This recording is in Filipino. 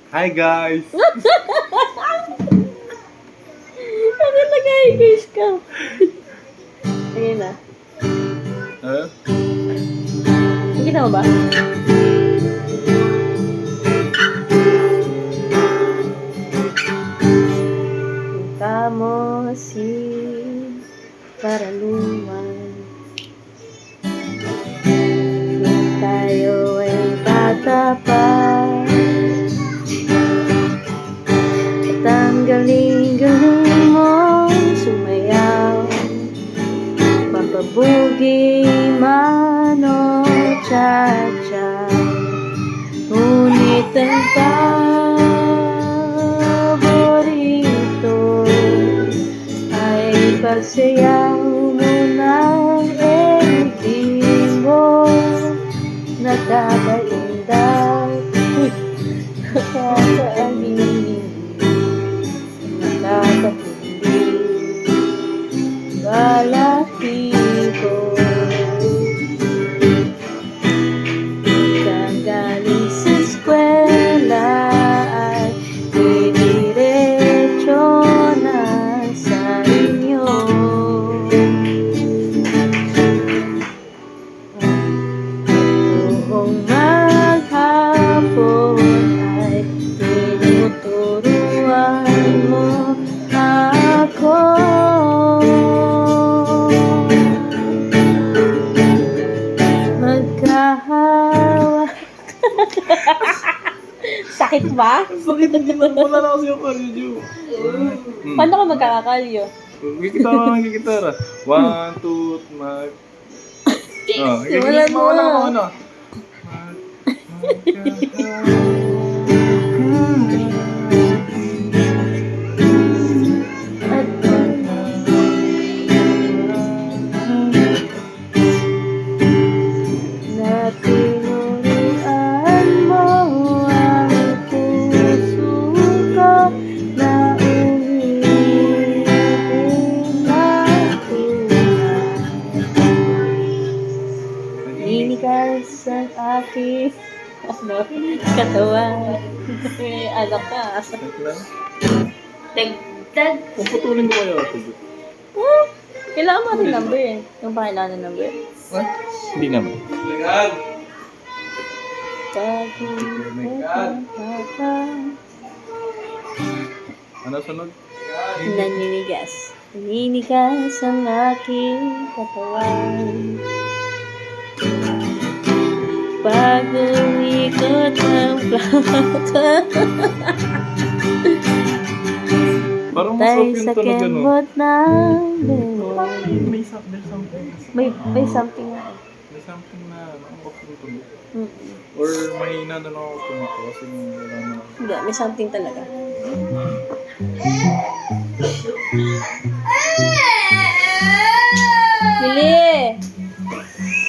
Hi guys! Bakit nag-i-guys ka? Ayun na. Nakita mo ba? Kamo si Paraluman. Kung tayo ay bata pa, at ang galing-galing mo sumayaw, papabugi man o cha-cha, ngunit ang paborito ay pagsayaw mo ng hindi mo nakakaindak. Nakakaaliw, nakakahindi, balahibo. Kang galing sa eskwela ay didiretso na sa inyo. Buong maghapon ay tinuturuan mo ako. Magkahawa. Sakit ba? Sakit din lang pala na kasi yung cardio. Paano ka magkakakalyo? Gigitara. 1, 2, mag... Simulan mo. Ano? Na tinuruan mo ang puso ko na umiibig na tunay. Ninigas ang aking katawan. May anak ka. Dagdag. Puputulin ko kayo. Kailangan mo rin number eh. Yung pakailangan ng number. What? Hindi naman. Ano sunod? Naninigas. Naninigas ang aking katawan. Pag umikot ang plaka. Parang Tayo masarap sa yun talaga, no? kembot ng lemon. May something. May something nga. May something na ang tunog. Mm-mm. Or mahina na ako tunog kasi wala na. Hindi, may something talaga.